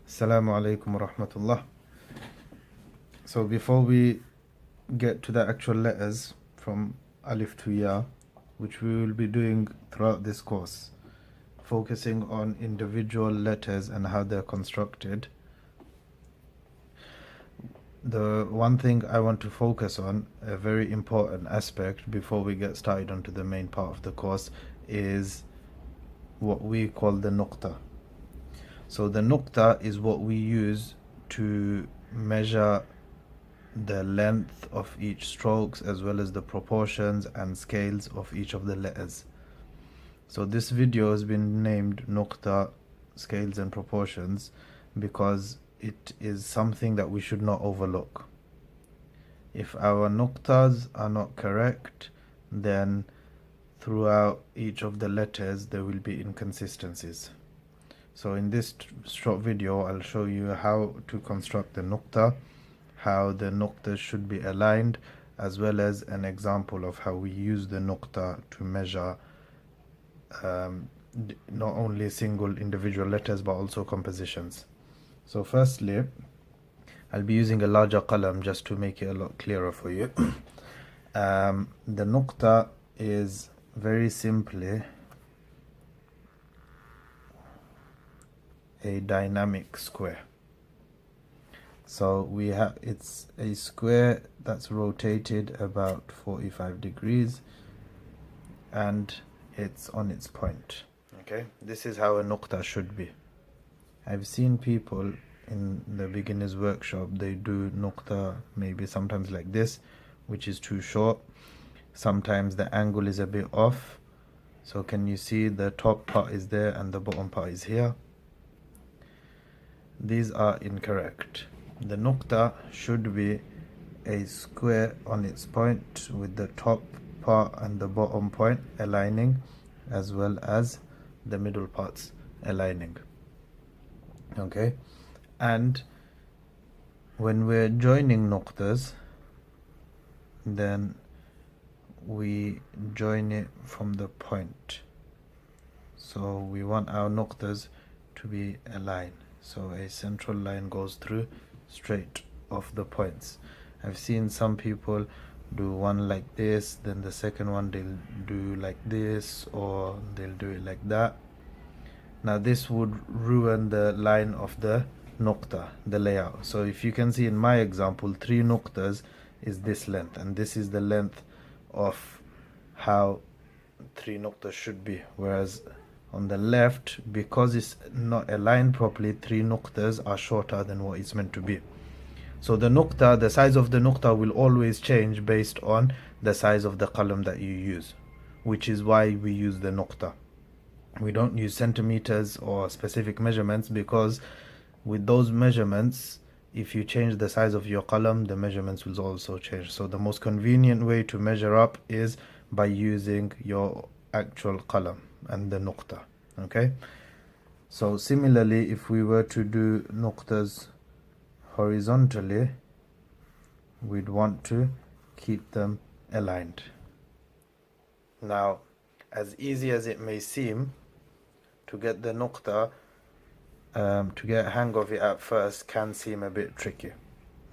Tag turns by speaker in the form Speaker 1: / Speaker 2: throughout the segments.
Speaker 1: Assalamu alaikum wa rahmatullah. So before we get to the actual letters from Alif to Ya, which we will be doing throughout this course, focusing on individual letters and how they're constructed, the one thing I want to focus on, a very important aspect before we get started onto the main part of the course, is what we call the Nuqta. So the Nuqta is what we use to measure the length of each strokes as well as the proportions and scales of each of the letters. So this video has been named Nuqta, Scales and Proportions, because it is something that we should not overlook. If our Nuqtas are not correct, then throughout each of the letters there will be inconsistencies. So in this short video I'll show you how to construct the Nuqta, how the Nuqtas should be aligned, as well as an example of how we use the Nuqta to measure not only single individual letters but also compositions. So firstly, I'll be using a larger qalam just to make it a lot clearer for you. The Nuqta is very simply a dynamic square. So we have, it's a square that's rotated about 45 degrees and it's on its point. Okay, this is how a Nuqta should be. I've seen people in the beginner's workshop, they do Nuqta maybe sometimes like this, which is too short. Sometimes the angle is a bit off. So can you see the top part is there and the bottom part is here? These are incorrect. The Nuqta should be a square on its point with the top part and the bottom point aligning, as well as the middle parts aligning. Okay, and when we're joining Nuqtas, then we join it from the point. So we want our Nuqtas to be aligned. So a central line goes through straight off the points. I've seen some people do one like this, then the second one they'll do like this, or they'll do it like that. Now this would ruin the line of the Nuqta, the layout. So if you can see in my example, 3 Nuqtas is this length, and this is the length of how 3 Nuqtas should be, whereas on the left, because it's not aligned properly, 3 Nuqtas are shorter than what it's meant to be. So the Nuqta, the size of the Nuqta will always change based on the size of the qalam that you use, which is why we use the Nuqta. We don't use centimeters or specific measurements, because with those measurements, if you change the size of your qalam, the measurements will also change. So the most convenient way to measure up is by using your actual qalam and the Nuqta. Okay, so similarly, if we were to do Nuqtas horizontally, we'd want to keep them aligned. Now, as easy as it may seem, to get the Nuqta, to get a hang of it at first can seem a bit tricky.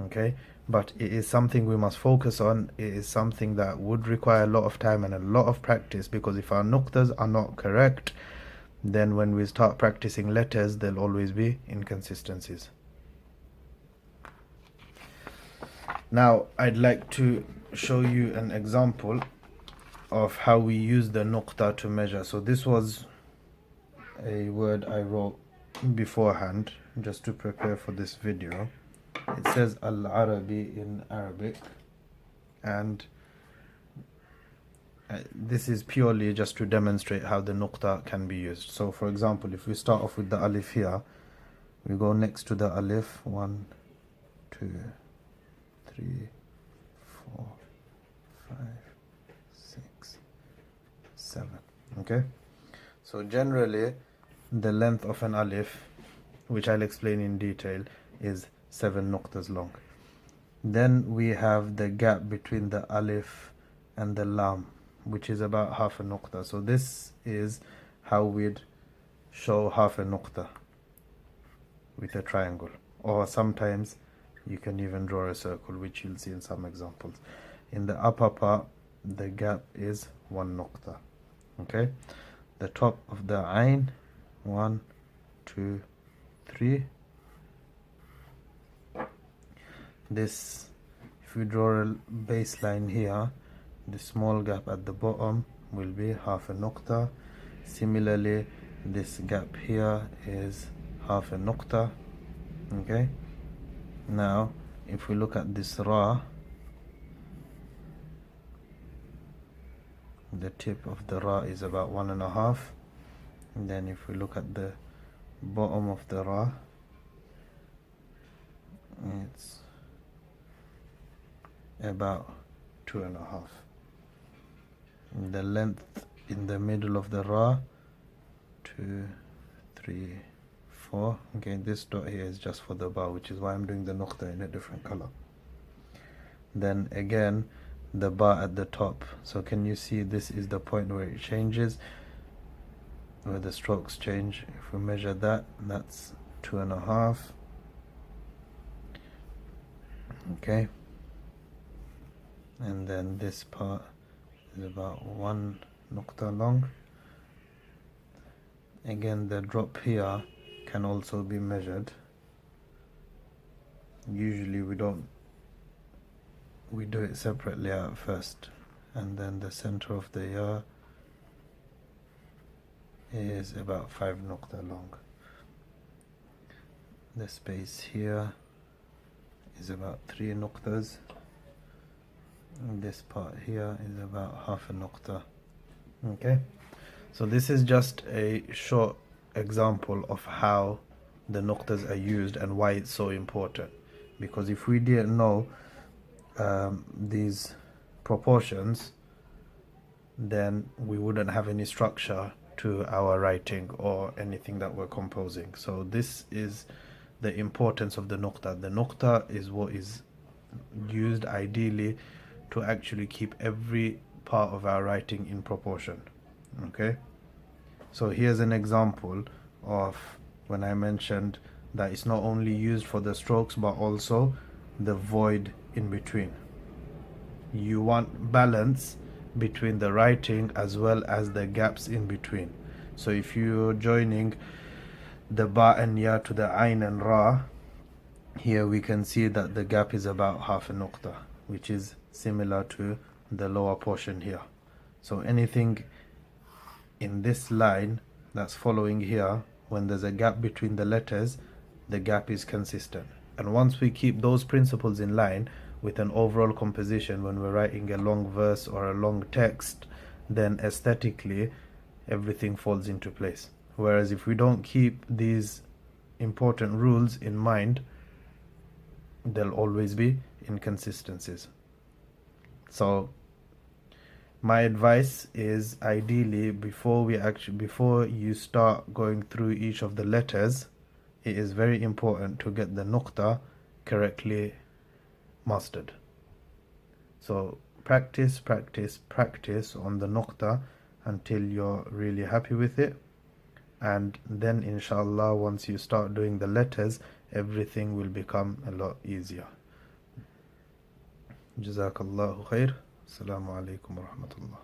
Speaker 1: Okay, but it is something we must focus on. It is something that would require a lot of time and a lot of practice, because if our Nuqtas are not correct, then when we start practicing letters, there'll always be inconsistencies. Now I'd like to show you an example of how we use the Nuqta to measure. So this was a word I wrote beforehand just to prepare for this video. It says Al-Arabi in Arabic, and this is purely just to demonstrate how the Nuqta can be used. So for example, if we start off with the Alif here, we go next to the Alif, 1, 2, 3, 4, 5, 6, 7. Okay, so generally the length of an Alif, which I'll explain in detail, is 7 Nuqtas long. Then we have the gap between the Alif and the Lam, which is about half a Nuqta. So this is how we'd show half a Nuqta. with a triangle, or sometimes you can even draw a circle, which you'll see in some examples. In the upper part, the gap is 1 nuqta. Okay, the top of the ayn, 1, 2, 3. This, if we draw a baseline here, the small gap at the bottom will be half a nuqta. Similarly, this gap here is half a nuqta. Okay, now if we look at this ra, the tip of the ra is about 1.5, and then if we look at the bottom of the ra, it's about 2.5. The length in the middle of the ra, 2, 3, 4. Okay, this dot here is just for the bar, which is why I'm doing the nuqta in a different color. Then again, the bar at the top. So can you see this is the point where it changes, where the strokes change? If we measure that, that's 2.5. Okay, and then this part is about 1 nuqta long. Again, the drop here can also be measured. Usually we do it separately at first, and then the center of the ear is about 5 nuqta long. The space here is about 3 nuqtas, and this part here is about half a nuqta. Okay, so this is just a short example of how the nuqtas are used and why it's so important. Because if we didn't know these proportions, then we wouldn't have any structure to our writing or anything that we're composing. So this is the importance of the nuqta. The nuqta is what is used ideally to actually keep every part of our writing in proportion. Okay, so here's an example of when I mentioned that it's not only used for the strokes but also the void in between. You want balance between the writing as well as the gaps in between. So if you're joining the ba and ya to the ayn and ra, here we can see that the gap is about half a nuqta, which is similar to the lower portion here. So anything in this line that's following here, when there's a gap between the letters, the gap is consistent. And once we keep those principles in line with an overall composition, when we're writing a long verse or a long text, then aesthetically everything falls into place. Whereas if we don't keep these important rules in mind, there'll always be inconsistencies. So my advice is, ideally, before you start going through each of the letters, it is very important to get the nuqta correctly mastered. So practice on the nuqta until you're really happy with it, and then inshallah once you start doing the letters, everything will become a lot easier. Jazakallahu khair. Assalamu alaikum wa rahmatullah.